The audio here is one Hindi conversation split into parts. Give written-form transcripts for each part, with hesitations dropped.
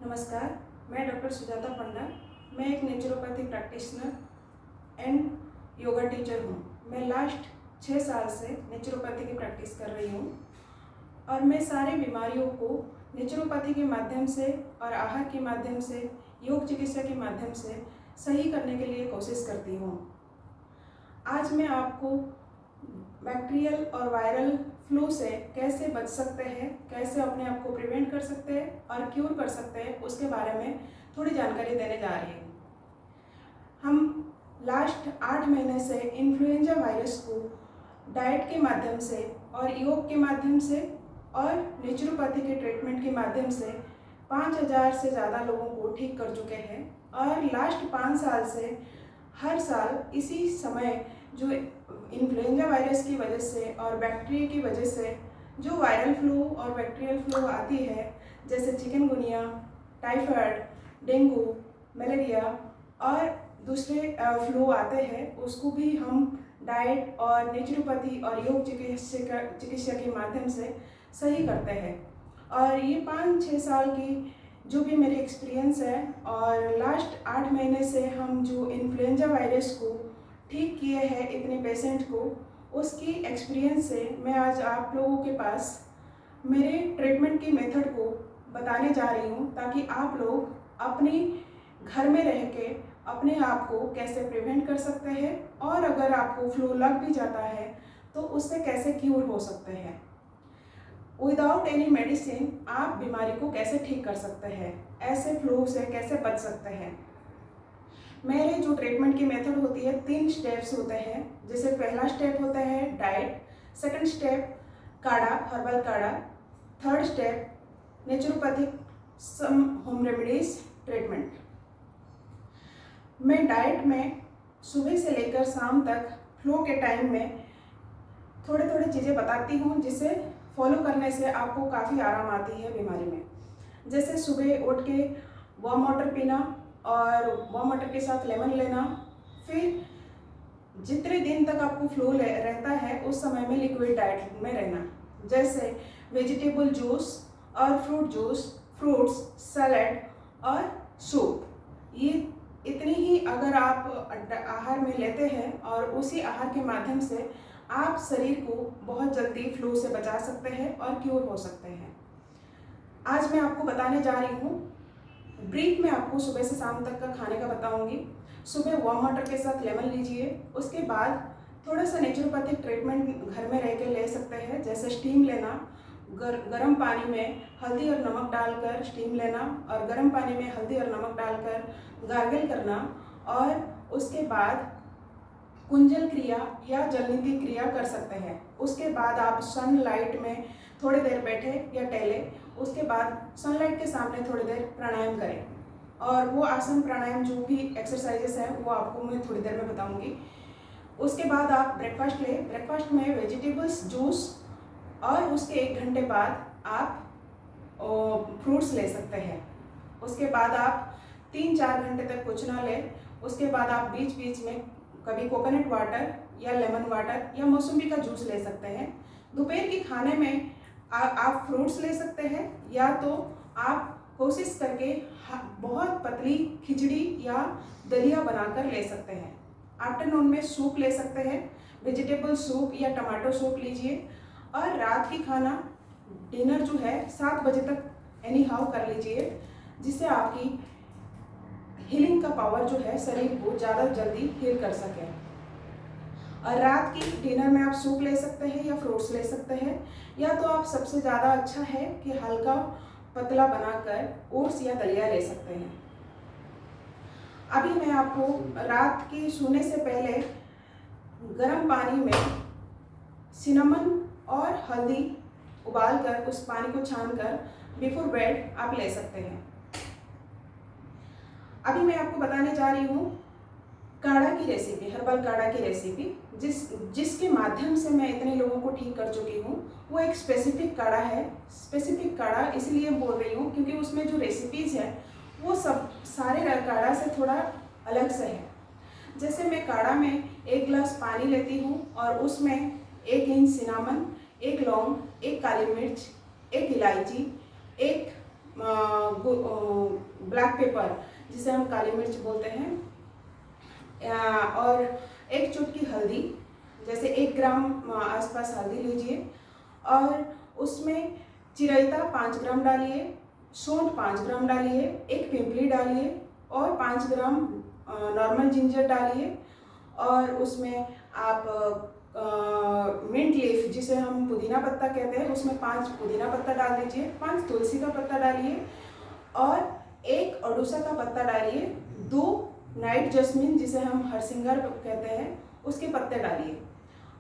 नमस्कार, मैं डॉक्टर सुजाता पंडा। मैं एक naturopathy practitioner and yoga teacher हूँ। मैं लास्ट 6 साल से नेचुरोपैथी की प्रैक्टिस कर रही हूँ और मैं सारी बीमारियों को नेचुरोपैथी के माध्यम से और आहार के माध्यम से, योग चिकित्सा के माध्यम से सही करने के लिए कोशिश करती हूँ। आज मैं आपको बैक्टीरियल और वायरल फ्लू से कैसे बच सकते हैं, कैसे अपने आप को प्रिवेंट कर सकते हैं और क्यूर कर सकते हैं, उसके बारे में थोड़ी जानकारी देने जा रही हूँ। हम लास्ट 8 महीने से इन्फ्लुएंजा वायरस को डाइट के माध्यम से और योग के माध्यम से और नेचुरोपैथी के ट्रीटमेंट के माध्यम से 5000 से ज़्यादा लोगों को ठीक कर चुके हैं और लास्ट 5 साल से हर साल इसी समय जो इन्फ्लुएंजा वायरस की वजह से और बैक्टीरिया की वजह से जो वायरल फ्लू और बैक्टीरियल फ्लू आती है, जैसे चिकनगुनिया, टाइफाइड, डेंगू, मलेरिया और दूसरे फ्लू आते हैं, उसको भी हम डाइट और नेचुरोपैथी और योग चिकित्सा के माध्यम से सही करते हैं। और ये 5-6 साल की जो भी मेरे एक्सपीरियंस है और लास्ट 8 महीने से हम जो इन्फ्लुएंजा वायरस को ठीक किए हैं इतने पेशेंट को, उसकी एक्सपीरियंस से मैं आज आप लोगों के पास मेरे ट्रीटमेंट की मेथड को बताने जा रही हूँ, ताकि आप लोग अपनी घर में रह के अपने आप को कैसे प्रिवेंट कर सकते हैं और अगर आपको फ्लू लग भी जाता है तो उससे कैसे क्यूर हो सकते हैं। विदाउट एनी मेडिसिन आप बीमारी को कैसे ठीक कर सकते हैं, ऐसे फ्लू से कैसे बच सकते हैं। मेरे जो ट्रीटमेंट की मेथड होती है 3 स्टेप्स होते हैं। जैसे पहला स्टेप होता है डाइट, सेकंड स्टेप काढ़ा, हर्बल काढ़ा, थर्ड स्टेप नेचुरोपैथिक सम होम रेमेडीज ट्रीटमेंट। मैं डाइट में सुबह से लेकर शाम तक फ्लो के टाइम में थोड़े थोड़े चीज़ें बताती हूँ, जिसे फॉलो करने से आपको काफ़ी आराम आती है बीमारी में। जैसे सुबह उठ के वार्म वाटर पीना और वार्म वाटर के साथ लेमन लेना, फिर जितने दिन तक आपको फ्लू रहता है उस समय में लिक्विड डाइट में रहना, जैसे वेजिटेबल जूस और फ्रूट जूस, फ्रूट्स, सैलड और सूप। ये इतनी ही अगर आप आहार में लेते हैं और उसी आहार के माध्यम से आप शरीर को बहुत जल्दी फ्लू से बचा सकते हैं और क्यूर हो सकते हैं। आज मैं आपको बताने जा रही हूँ, ब्रीफ में आपको सुबह से शाम तक का खाने का बताऊंगी। सुबह वार्म वाटर के साथ लेमन लीजिए, उसके बाद थोड़ा सा नेचुरोपैथिक ट्रीटमेंट घर में रह के ले सकते हैं, जैसे स्टीम लेना, गर्म पानी में हल्दी और नमक डालकर स्टीम लेना और गर्म पानी में हल्दी और नमक डालकर गार्गल करना, और उसके बाद कुंजल क्रिया या जलनिधि क्रिया कर सकते हैं। उसके बाद आप सनलाइट में थोड़ी देर बैठे या टहले, उसके बाद सनलाइट के सामने थोड़ी देर प्राणायाम करें और वो आसन प्राणायाम जो भी एक्सरसाइजेस हैं वो आपको मैं थोड़ी देर में बताऊंगी। उसके बाद आप ब्रेकफास्ट लें। ब्रेकफास्ट में वेजिटेबल्स जूस और उसके 1 घंटे बाद आप फ्रूट्स ले सकते हैं। उसके बाद आप 3-4 घंटे तक कुछ ना लें। उसके बाद आप बीच बीच में कभी कोकोनट वाटर या लेमन वाटर या मौसमी का जूस ले सकते हैं। दोपहर के खाने में आप फ्रूट्स ले सकते हैं, या तो आप कोशिश करके बहुत पतली खिचड़ी या दलिया बनाकर ले सकते हैं। आफ्टरनून में सूप ले सकते हैं, वेजिटेबल सूप या टमाटो सूप लीजिए, और रात की खाना डिनर जो है 7 बजे तक एनी हाउ कर लीजिए, जिससे आपकी हीलिंग का पावर जो है शरीर को ज़्यादा जल्दी हील कर सके। और रात की डिनर में आप सूप ले सकते हैं या फ्रूट्स ले सकते हैं, या तो आप सबसे ज़्यादा अच्छा है कि हल्का पतला बनाकर ओट्स या दलिया ले सकते हैं। अभी मैं आपको रात के सोने से पहले गर्म पानी में सिनेमन और हल्दी उबालकर उस पानी को छानकर बिफोर बेड आप ले सकते हैं। अभी मैं आपको बताने जा रही हूँ काढ़ा की रेसिपी, हर्बल काढ़ा की रेसिपी, जिसके माध्यम से मैं इतने लोगों को ठीक कर चुकी हूँ। वो एक स्पेसिफिक काढ़ा है। स्पेसिफिक काढ़ा इसलिए बोल रही हूँ क्योंकि उसमें जो रेसिपीज़ है वो सब सारे काढ़ा से थोड़ा अलग से है। जैसे मैं काढ़ा में 1 गिलास पानी लेती हूँ और उसमें 1 इंच सिनामन, 1 लौंग, 1 काली मिर्च, 1 इलायची, 1 ब्लैक पेपर जिसे हम काली मिर्च बोलते हैं, और 1 चुटकी हल्दी, जैसे 1 ग्राम आसपास हल्दी लीजिए और उसमें चिरैता 5 ग्राम डालिए, सौंठ 5 ग्राम डालिए, 1 पिंपली डालिए और 5 ग्राम नॉर्मल जिंजर डालिए और उसमें आप मिंट लीफ जिसे हम पुदीना पत्ता कहते हैं उसमें 5 पुदीना पत्ता डाल दीजिए, 5 तुलसी का पत्ता डालिए और 1 अड़ूसा का पत्ता डालिए, 2 नाइट जैस्मिन जिसे हम हरसिंगार कहते हैं उसके पत्ते डालिए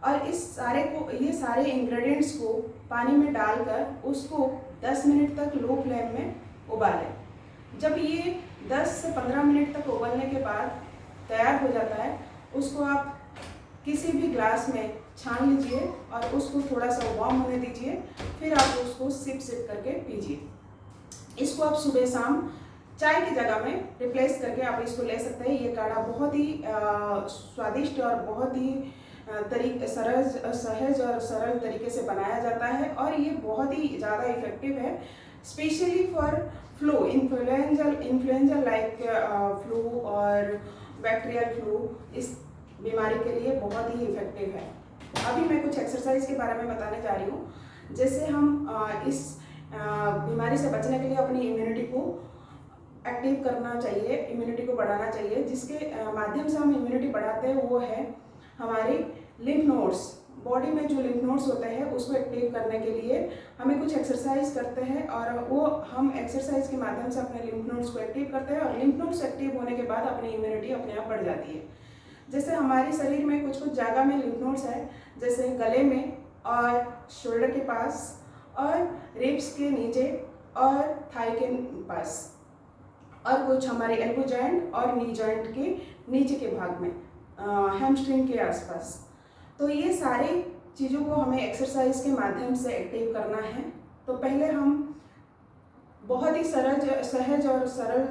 और ये सारे इंग्रेडिएंट्स को पानी में डालकर उसको 10 मिनट तक लो फ्लेम में उबालें। जब ये 10 से 15 मिनट तक उबलने के बाद तैयार हो जाता है, उसको आप किसी भी ग्लास में छान लीजिए और उसको थोड़ा सा वार्म होने दीजिए, फिर आप उसको सिप करके पीजिए। इसको आप सुबह शाम चाय की जगह में रिप्लेस करके आप इसको ले सकते हैं। ये काढ़ा बहुत ही स्वादिष्ट और बहुत ही सहज और सरल तरीके से बनाया जाता है और ये बहुत ही ज़्यादा इफेक्टिव है, specially for flu, influenza like flu और बैक्टीरियल फ्लू, इस बीमारी के लिए बहुत ही इफेक्टिव है। अभी मैं कुछ एक्सरसाइज के बारे में बताने जा रही हूँ, जैसे हम इस बीमारी से बचने के लिए अपनी इम्यूनिटी को एक्टिव करना चाहिए, इम्यूनिटी को बढ़ाना चाहिए। जिसके माध्यम से हम इम्यूनिटी बढ़ाते हैं वो है हमारे लिम्फ नोड्स। बॉडी में जो लिम्फ नोड्स होते हैं उसको एक्टिव करने के लिए हमें कुछ एक्सरसाइज करते हैं और वो हम एक्सरसाइज के माध्यम से अपने लिम्फ नोड्स को एक्टिव करते हैं और लिम्फ नोड्स एक्टिव होने के बाद अपनी इम्यूनिटी अपने आप बढ़ जाती है। जैसे हमारे शरीर में कुछ जगह में लिम्फ नोड्स है, जैसे गले में और शोल्डर के पास और रिब्स के नीचे और थाई के पास और कुछ हमारे एल्बो जॉइंट और नी जॉइंट के नीचे के भाग में, हैमस्ट्रिंग के आसपास। तो ये सारी चीज़ों को हमें एक्सरसाइज के माध्यम से एक्टिव करना है। तो पहले हम बहुत ही सहज और सरल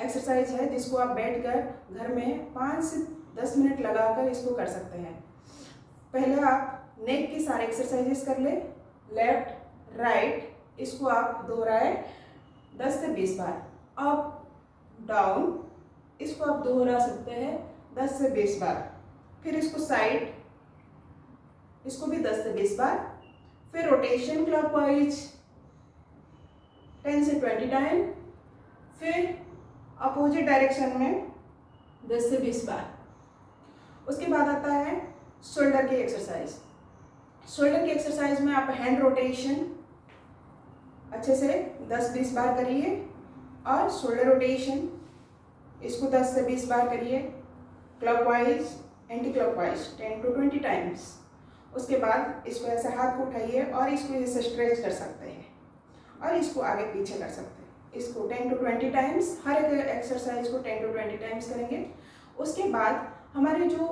एक्सरसाइज है जिसको आप बैठकर घर में 5 से 10 मिनट लगाकर इसको कर सकते हैं। पहले आप नेक की सारे एक्सरसाइजेस कर ले, लेफ्ट राइट, इसको आप दोहराए 10 से 20 बार, अप डाउन, इसको आप दोहरा सकते हैं 10 से 20 बार, फिर इसको साइड, इसको भी 10 से 20 बार, फिर रोटेशन क्लॉकवाइज 10 से 20 टाइम, फिर अपोजिट डायरेक्शन में 10 से 20 बार। उसके बाद आता है शोल्डर की एक्सरसाइज। शोल्डर की एक्सरसाइज में आप हैंड रोटेशन अच्छे से 10-20 बार करिए और शोल्डर रोटेशन इसको 10 से 20 बार करिए, clockwise anti clockwise 10 to 20 times. उसके बाद इसको ऐसे हाथ को उठाइए और इसको ऐसे स्ट्रेच कर सकते हैं और इसको आगे पीछे कर सकते हैं। इसको 10 to 20 टाइम्स, हर एक एक्सरसाइज को 10 to 20 टाइम्स करेंगे। उसके बाद हमारे जो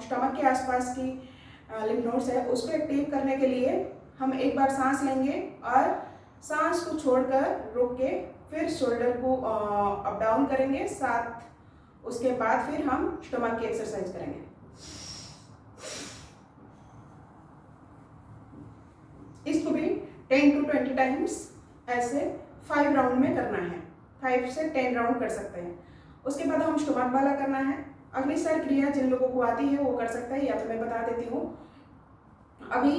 स्टमक के आसपास की लिम्फ नोड्स है उसको एक्टिव करने के लिए हम एक बार सांस लेंगे और सांस को छोड़कर रोक के फिर शोल्डर को अप डाउन करेंगे, साथ उसके बाद फिर हम स्टमक की एक्सरसाइज करेंगे। इसको भी 10 to 20 टाइम्स ऐसे 5 राउंड में करना है, 5 से 10 राउंड कर सकते हैं। उसके बाद हम स्टमक वाला करना है। अग्निसार क्रिया जिन लोगों को आती है वो कर सकते हैं, या तो मैं बता देती हूँ। अभी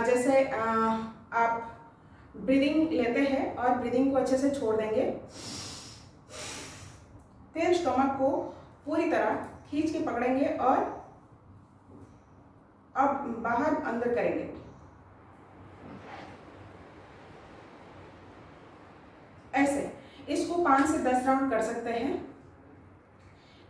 जैसे आप ब्रीदिंग लेते हैं और ब्रीदिंग को अच्छे से छोड़ देंगे, फिर स्टमक को पूरी तरह खींच के पकड़ेंगे और अब बाहर अंदर करेंगे। ऐसे इसको 5 से 10 राउंड कर सकते हैं।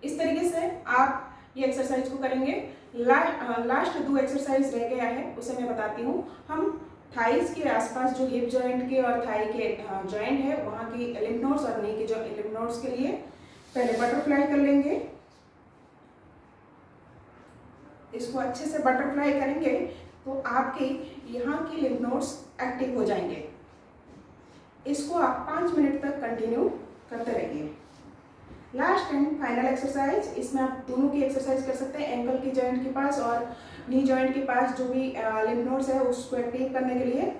इस तरीके से आप ये एक्सरसाइज को करेंगे। लास्ट 2 एक्सरसाइज रह गया है, उसे मैं बताती हूँ। हम थाइस के आसपास जो हिप जॉइंट के और थाई के जॉइंट है वहाँ की लिम्फ नोड्स और नी के जो लिम्फ नोड्स के लिए पहले बटरफ्लाई कर लेंगे। इसको अच्छे से बटरफ्लाई करेंगे तो आपके यहाँ की लिम्फ नोड्स एक्टिव हो जाएंगे। इसको आप 5 मिनट तक कंटिन्यू करते रहिए। लास्ट एंड फाइनल एक्सरसाइज, इसमें आप दोनों की एक्सरसाइज कर सकते हैं, एंकल की जॉइंट के पास और नी जॉइंट के पास जो भी लिम्फ नोड्स है उसको एक्टिव करने के लिए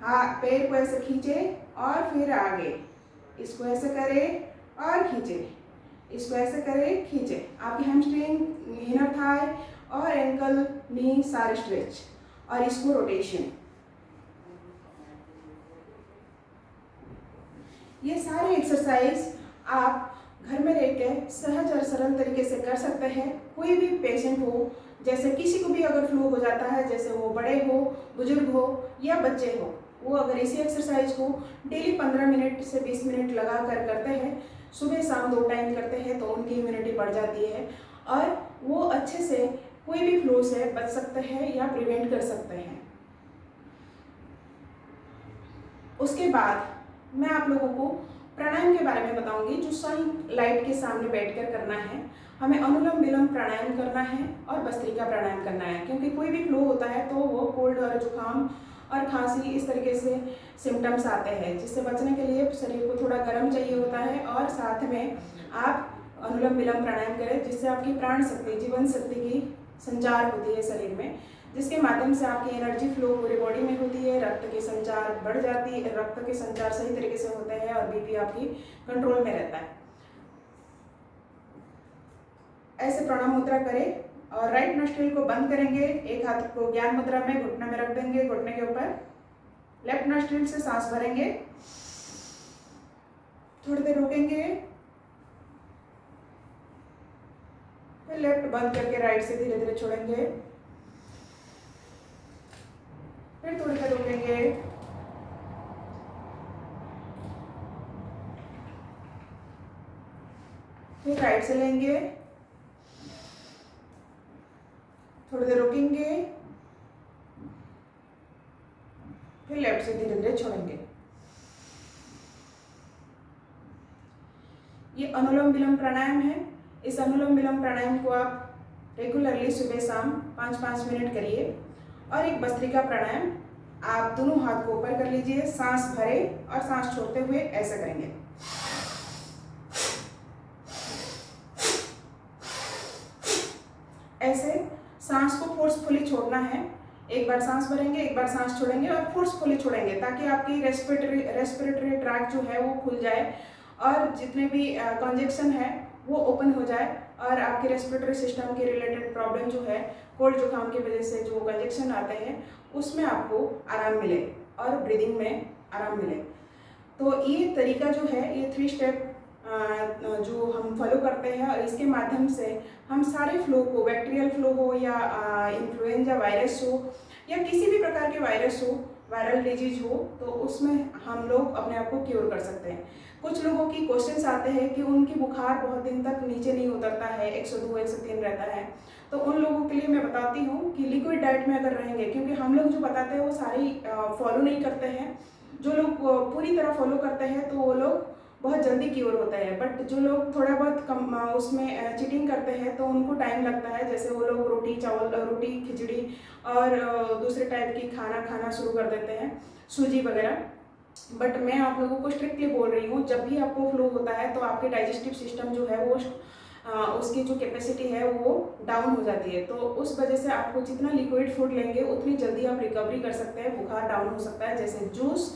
हाथ पैर को ऐसे खींचे और फिर आगे, इसको ऐसे करें और खींचे, इसको ऐसे करें खींचे। आपकी हैमस्ट्रिंग, इनर थाई और एंकल, नी सारे स्ट्रेच, और इसको रोटेशन। ये सारे एक्सरसाइज आप घर में रहकर सहज और सरल तरीके से कर सकते हैं। कोई भी पेशेंट हो, जैसे किसी को भी अगर फ्लू हो जाता है, जैसे वो बड़े हो, बुजुर्ग हो या बच्चे हो, वो अगर इसी एक्सरसाइज को डेली 15 मिनट से 20 मिनट लगा कर करते हैं, सुबह शाम 2 टाइम करते हैं, तो उनकी इम्यूनिटी बढ़ जाती है और वो अच्छे से कोई भी फ्लू से बच सकते हैं या प्रिवेंट कर सकते हैं। उसके बाद मैं आप लोगों को प्राणायाम के बारे में बताऊंगी, जो सही लाइट के सामने बैठकर करना है। हमें अनुलोम विलोम प्राणायाम करना है और भस्त्रिका प्राणायाम करना है, क्योंकि कोई भी फ्लू होता है तो वो कोल्ड और जुकाम और खांसी इस तरीके से सिम्टम्स आते हैं, जिससे बचने के लिए शरीर को थोड़ा गर्म चाहिए होता है। और साथ में आप अनुलोम विलोम प्राणायाम करें, जिससे आपकी प्राण शक्ति, जीवन शक्ति की संचार होती है शरीर में, जिसके माध्यम से आपकी एनर्जी फ्लो पूरी बॉडी में होती है, रक्त के संचार बढ़ जाती है, रक्त के संचार सही तरीके से होते हैं और बीपी आपकी कंट्रोल में रहता है। ऐसे प्रणाम मुद्रा करें और राइट नोस्ट्रिल को बंद करेंगे, एक हाथ को ज्ञान मुद्रा में घुटने में रख देंगे, घुटने के ऊपर लेफ्ट नोस्ट्रिल से सांस भरेंगे, थोड़ी देर रुकेंगे, फिर लेफ्ट बंद करके राइट से धीरे धीरे छोड़ेंगे, फिर थोड़ी देर रुकेंगे, फिर राइट से लेंगे, थोड़ी देर रुकेंगे, फिर लेफ्ट से धीरे धीरे छोड़ेंगे। ये अनुलोम विलोम प्राणायाम है। इस अनुलोम विलोम प्राणायाम को आप रेगुलरली सुबह शाम 5-5 मिनट करिए। और एक भस्त्रिका प्राणायाम आप दोनों हाथ को ऊपर कर लीजिए, सांस भरे और सांस छोड़ते हुए ऐसा करेंगे। ऐसे सांस को फोर्सफुली छोड़ना है। एक बार सांस भरेंगे, एक बार सांस छोड़ेंगे और फोर्सफुली छोड़ेंगे, ताकि आपकी रेस्पिरेटरी ट्रैक जो है वो खुल जाए और जितने भी कंजेक्शन है वो ओपन हो जाए और आपके रेस्पिरेटरी सिस्टम के रिलेटेड प्रॉब्लम जो है, कोल्ड जुकाम की वजह से जो कंजेक्शन आते हैं, उसमें आपको आराम मिले और ब्रीदिंग में आराम मिले। तो ये तरीका जो है, ये 3 स्टेप जो हम फॉलो करते हैं और इसके माध्यम से हम सारे फ्लू को, बैक्टीरियल फ्लू हो या इन्फ्लुएंजा वायरस हो या किसी भी प्रकार के वायरस हो, वायरल डिजीज हो, तो उसमें हम लोग अपने आप को क्योर कर सकते हैं। कुछ लोगों की क्वेश्चंस आते हैं कि उनकी बुखार बहुत दिन तक नीचे नहीं उतरता है, 102 103 रहता है, तो उन लोगों के लिए मैं बताती हूँ कि लिक्विड डाइट में अगर रहेंगे, क्योंकि हम लोग जो बताते हैं वो सारी फॉलो नहीं करते हैं। जो लोग पूरी तरह फॉलो करते हैं तो वो लोग बहुत जल्दी क्योर होता है, बट जो लोग थोड़ा बहुत कम उसमें चीटिंग करते हैं तो उनको टाइम लगता है। जैसे वो लोग रोटी चावल, रोटी खिचड़ी और दूसरे टाइप की खाना खाना शुरू कर देते हैं, सूजी वगैरह। बट मैं आप लोगों को स्ट्रिक्टली बोल रही हूँ, जब भी आपको फ्लू होता है तो आपके डाइजेस्टिव सिस्टम जो है वो उसकी जो कैपेसिटी है वो डाउन हो जाती है। तो उस वजह से आपको जितना लिक्विड फूड लेंगे उतनी जल्दी आप रिकवरी कर सकते हैं, बुखार डाउन हो सकता है। जैसे जूस,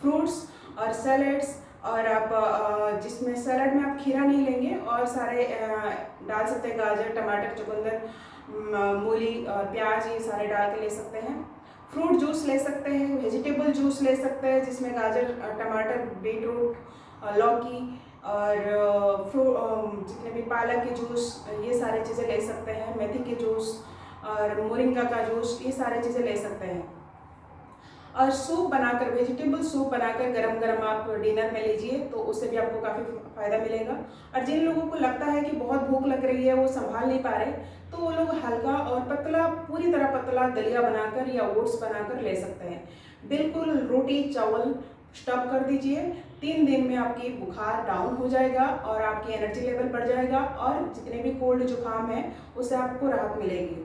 फ्रूट्स और सैलेड्स, और आप जिसमें सैलड में आप खीरा नहीं लेंगे और सारे डाल सकते हैं, गाजर, टमाटर, चुकंदर, मूली और प्याज, ये सारे डाल के ले सकते हैं। फ्रूट जूस ले सकते हैं, वेजिटेबल जूस ले सकते हैं, जिसमें गाजर, टमाटर, बीटरूट, लौकी और जितने भी पालक के जूस, ये सारी चीज़ें ले सकते हैं। मेथी के जूस और मोरिंगा का जूस, ये सारी चीज़ें ले सकते हैं। और सूप बनाकर, वेजिटेबल सूप बनाकर गरम गरम आप डिनर में लीजिए, तो उससे भी आपको काफ़ी फ़ायदा मिलेगा। और जिन लोगों को लगता है कि बहुत भूख लग रही है, वो संभाल नहीं पा रहे, तो वो लोग हल्का और पतला, पूरी तरह पतला दलिया बनाकर या ओट्स बनाकर ले सकते हैं। बिल्कुल रोटी चावल स्टॉप कर दीजिए। 3 दिन में आपकी बुखार डाउन हो जाएगा और आपकी एनर्जी लेवल बढ़ जाएगा और जितने भी कोल्ड जुकाम है उससे आपको राहत मिलेगी।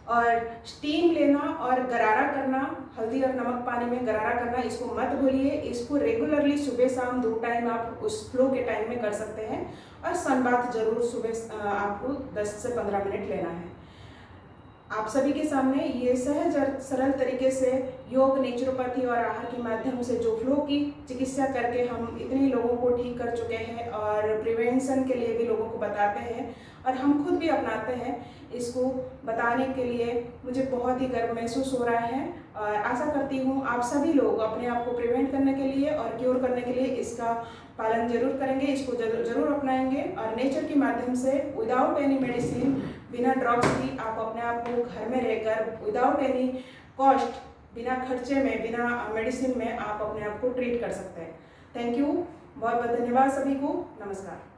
और स्टीम लेना और गरारा करना, हल्दी और नमक पानी में गरारा करना, इसको मत भूलिए। इसको रेगुलरली सुबह शाम 2 टाइम आप उस फ्लो के टाइम में कर सकते हैं। और सन बाथ जरूर सुबह आपको 10 से 15 मिनट लेना है। आप सभी के सामने ये सहज और सरल तरीके से योग, नेचुरोपैथी और आहार के माध्यम से जो फ्लो की चिकित्सा करके हम इतने लोगों को ठीक कर चुके हैं और प्रिवेंशन के लिए भी लोगों को बताते हैं और हम खुद भी अपनाते हैं। इसको बताने के लिए मुझे बहुत ही गर्व महसूस हो रहा है और आशा करती हूँ आप सभी लोग अपने आप को प्रिवेंट करने के लिए और क्योर करने के लिए इसका पालन जरूर करेंगे, इसको जरूर अपनाएंगे और नेचर के माध्यम से विदाउट एनी मेडिसिन, बिना ड्रग्स की आप अपने आप को घर में रहकर विदाउट एनी कॉस्ट, बिना खर्चे में, बिना मेडिसिन में आप अपने आप को ट्रीट कर सकते हैं। थैंक यू, बहुत बहुत धन्यवाद सभी को। नमस्कार।